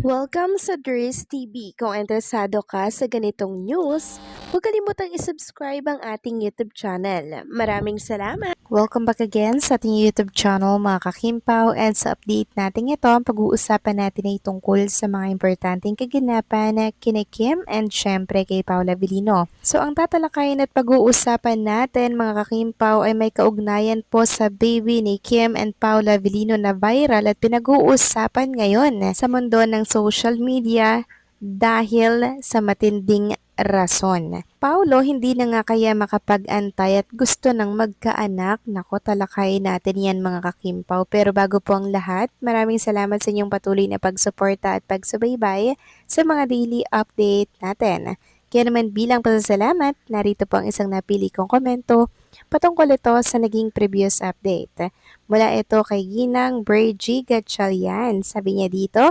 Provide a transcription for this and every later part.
Welcome sa Dries TV. Kung interesado ka sa ganitong news, huwag kalimutang isubscribe ang ating YouTube channel. Maraming salamat! Welcome back again sa ating YouTube channel mga kakimpaw, and sa update natin ito, ang pag-uusapan natin ay tungkol sa mga importanteng kaganapan kina Kim and syempre kay Paula Avellino. So ang tatalakayin at pag-uusapan natin mga kakimpaw ay may kaugnayan po sa baby ni Kim and Paula Avellino na viral at pinag-uusapan ngayon sa mundo ng social media dahil sa matinding rason. Paulo hindi na nga kaya makapag-antay at gusto nang magkaanak. Nako, talakayin natin yan mga kakimpaw. Pero bago po ang lahat, maraming salamat sa inyong patuloy na pagsuporta at pagsubaybay sa mga daily update natin. Kaya naman bilang pasasalamat, narito po ang isang napili kong komento patungkol ito sa naging previous update. Mula ito kay Ginang Bergie Gatchalian. Sabi niya dito,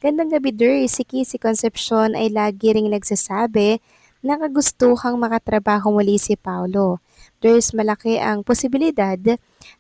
"Gandang gabi, Der. Si Kissy Concepcion ay lagi ring nagsasabi na kagustuhang makatrabaho muli si Paulo. There's malaki ang posibilidad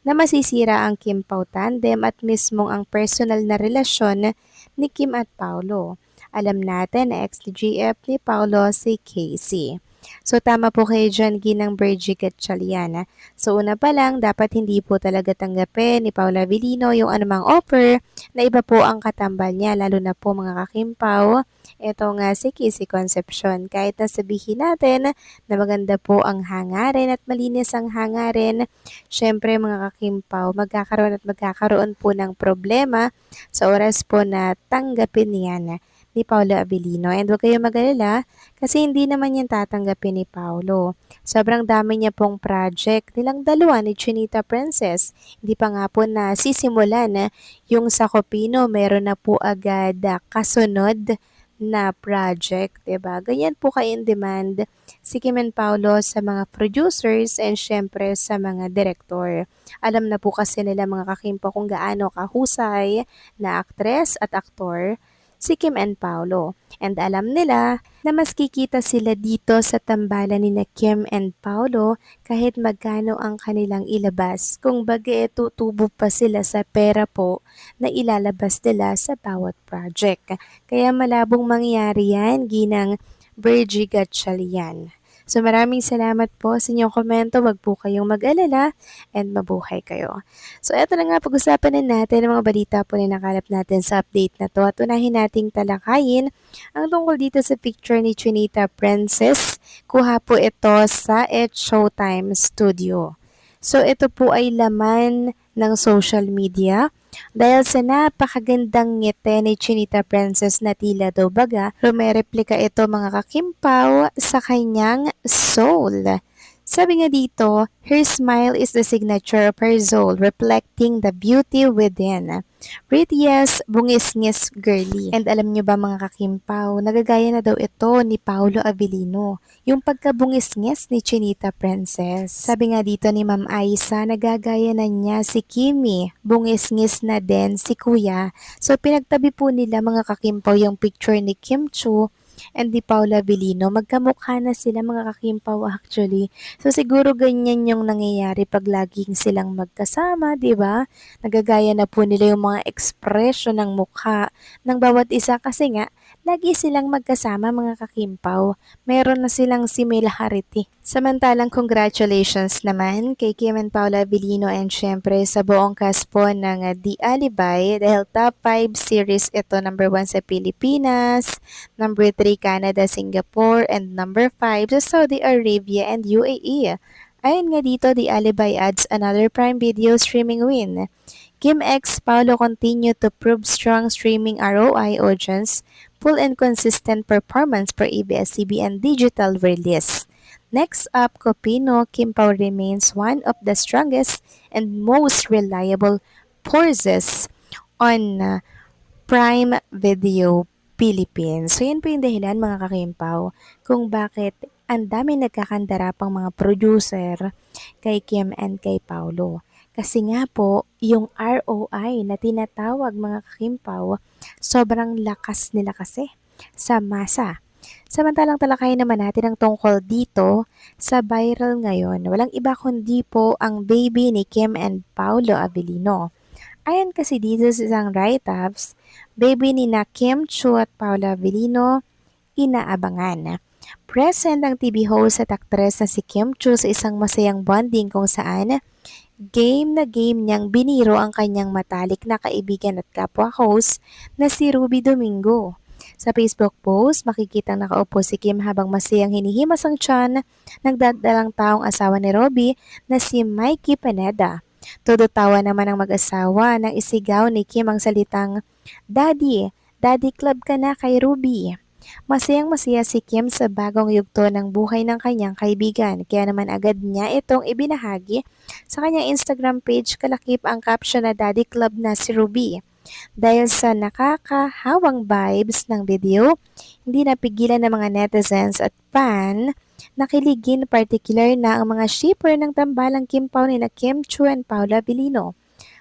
na masisira ang Kim Pao tandem at mismong ang personal na relasyon ni Kim at Paulo. Alam natin na ex-GF ni Paulo si Casey." So tama po kayo dyan, Ginang Bergie Gatchalian. So una pa lang, dapat hindi po talaga tanggapin ni Paula Avellino yung anumang offer na iba po ang katambal niya, lalo na po mga kakimpaw. Ito nga si Kissy Concepcion. Kahit na sabihin natin na maganda po ang hangarin at malinis ang hangarin, syempre mga kakimpaw, magkakaroon po ng problema sa oras po na tanggapin yan ni Paula Avellino. And huwag kayong mag-alala kasi hindi naman yan tatanggapin ni Paulo. Sobrang dami niya pong project nilang dalawa ni Chinita Princess. Hindi pa nga po na sisimulan yung sa Copino, meron na po agad kasunod na project, 'di ba? Ganyan po in demand si Kim and Paulo sa mga producers and syempre sa mga direktor. Alam na po kasi nila mga kakimpo kung gaano kahusay na aktres at aktor si Kim and Paulo. And alam nila na mas kikita sila dito sa tambalan ni na Kim and Paulo kahit magkano ang kanilang ilabas. Kung bagay tutubo pa sila sa pera po na ilalabas nila sa bawat project. Kaya malabong mangyari yan, Ginang Bergie Gatchalian. So maraming salamat po sa inyong komento. Wag po kayong mag-alala and mabuhay kayo. So eto na nga, pag-usapan na natin ang mga balita po na nakalap natin sa update na to at unahin nating talakayin ang tungkol dito sa picture ni Chinita Princess. Kuha po ito sa It's Showtime Studio. So ito po ay laman ng social media dahil sa napakagandang ngiti ni Chinita Princess na tila daw baga, rumereplika ito mga kakimpaw sa kanyang soul. Sabi nga dito, her smile is the signature of her soul, reflecting the beauty within. Prettiest, bungis-ngis girly. And alam nyo ba mga kakimpaw, nagagaya na daw ito ni Paolo Avellino, yung pagkabungis-ngis ni Chinita Princess. Sabi nga dito ni Ma'am Aisa, nagagaya na niya si Kimi, bungis-ngis na din si Kuya. So pinagtabi po nila mga kakimpaw yung picture ni Kim Chu and ni Paula Avellino. Magkamukha na sila mga kakimpaw actually. So siguro ganyan yung nangyayari pag laging silang magkasama, di ba? Nagagaya na po nila yung mga ekspresyon ng mukha ng bawat isa kasi nga lagi silang magkasama mga kakimpaw. Meron na silang similarity. Samantalang congratulations naman kay Kim and Paula Avellino and syempre sa buong cast po ng The Alibay dahil top 5 series ito, number 1 sa Pilipinas, number 3 Canada, Singapore, and number 5 sa Saudi Arabia and UAE. Ayon nga dito, The Alibay adds another Prime Video streaming win. Kim X Paulo continue to prove strong streaming ROI audience, full and consistent performance per ABS-CBN digital release. Next up, Copino, Kim Pao remains one of the strongest and most reliable forces on Prime Video Philippines. So yan po yung dahilan mga kakimpaw kung bakit ang dami nagkakandara pang mga producer kay Kim and kay Paulo. Kasi nga po, yung ROI na tinatawag mga kakimpaw, sobrang lakas nila kasi sa masa. Samantalang talakayin naman natin ang tungkol dito sa viral ngayon. Walang iba kundi po ang baby ni Kim and Paulo Avellino. Ayon kasi dito sa isang write-ups, baby ni na Kim Chu at Paula Avellino inaabangan. Present ang TV host at aktres na si Kim Chu sa isang masayang bonding kung saan game na game niyang biniro ang kanyang matalik na kaibigan at kapwa-host na si Ruby Domingo. Sa Facebook post, makikitang nakaupo si Kim habang masayang hinihimas ang tiyan ng dadalang taong asawa ni Ruby na si Mikey Pineda. Todo tawa naman ang mag-asawa nang isigaw ni Kim ang salitang, "Daddy, Daddy Club ka na kay Ruby." Masayang-masaya si Kim sa bagong yugto ng buhay ng kanyang kaibigan, kaya naman agad niya itong ibinahagi sa kanyang Instagram page kalakip ang caption na Daddy Club na si Ruby. Dahil sa nakakahawang vibes ng video, hindi napigilan ng mga netizens at fan na kiligin, particular na ang mga shipper ng tambalang Kim Pao ni na Kim Chu and Paula Avellino.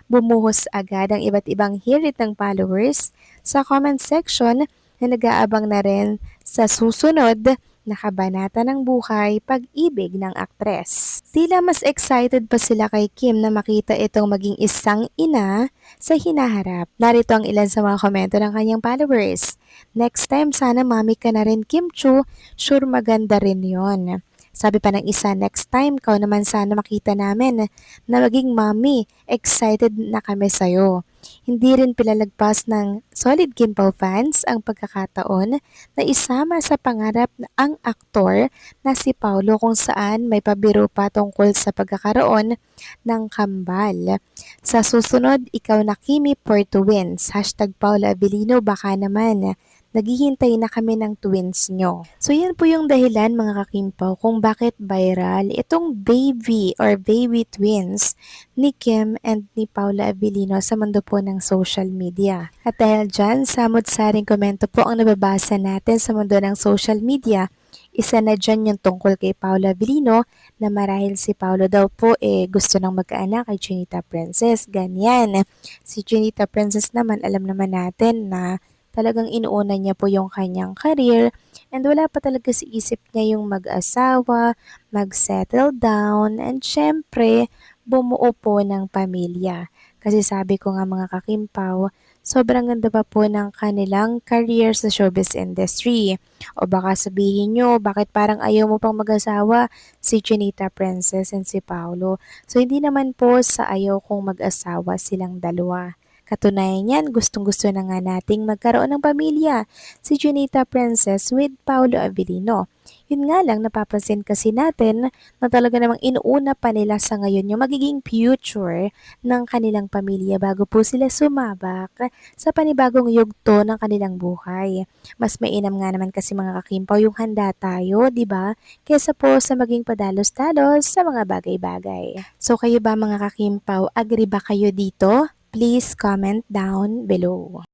Bumuhos agad ang iba't ibang hirit ng followers sa comment section na nag-aabang na rin sa susunod na kabanata ng buhay pag-ibig ng aktres. Tila mas excited pa sila kay Kim na makita itong maging isang ina sa hinaharap. Narito ang ilan sa mga komento ng kanyang followers. "Next time sana mami ka na rin, Kim Chu, sure maganda rin yon." Sabi pa ng isa, "Next time, kau naman sana makita namin na maging mommy. Excited na kami sa'yo." Hindi rin pilalagpas ng solid Kim Pao fans ang pagkakataon na isama sa pangarap na ang aktor na si Paulo kung saan may pabiro pa tungkol sa pagkakaroon ng kambal. Sa susunod, ikaw na Kimi for twins. #Paula Avellino, baka naman. Naghihintay na kami ng twins nyo. So yan po yung dahilan mga kakimpaw kung bakit viral itong baby or baby twins ni Kim and ni Paula Avellino sa mundo po ng social media. At dahil dyan, samot-saring komento po ang nababasa natin sa mundo ng social media. Isa na dyan yung tungkol kay Paula Avellino na marahil si Paolo daw po gusto nang magkaanak kay Chinita Princess. Ganyan. Si Chinita Princess naman, alam naman natin na talagang inuuna niya po yung kanyang career and wala pa talaga sa isip niya yung mag-asawa, mag-settle down, and syempre, bumuo po ng pamilya. Kasi sabi ko nga mga kakimpaw, sobrang ganda pa po ng kanilang career sa showbiz industry. O baka sabihin nyo, bakit parang ayaw mo pang mag-asawa si Chinita Princess and si Paolo? So hindi naman po sa ayaw kong mag-asawa silang dalawa. Katunayan yan, gustong-gusto na nga nating magkaroon ng pamilya si Junita Princess with Paolo Avellino. Yun nga lang, napapansin kasi natin na talaga namang inuuna pa nila sa ngayon yung magiging future ng kanilang pamilya bago po sila sumabak sa panibagong yugto ng kanilang buhay. Mas mainam nga naman kasi mga kakimpaw yung handa tayo, di ba? Kesa po sa maging padalos-dalos sa mga bagay-bagay. So kayo ba mga kakimpaw, agree ba kayo dito? Please comment down below.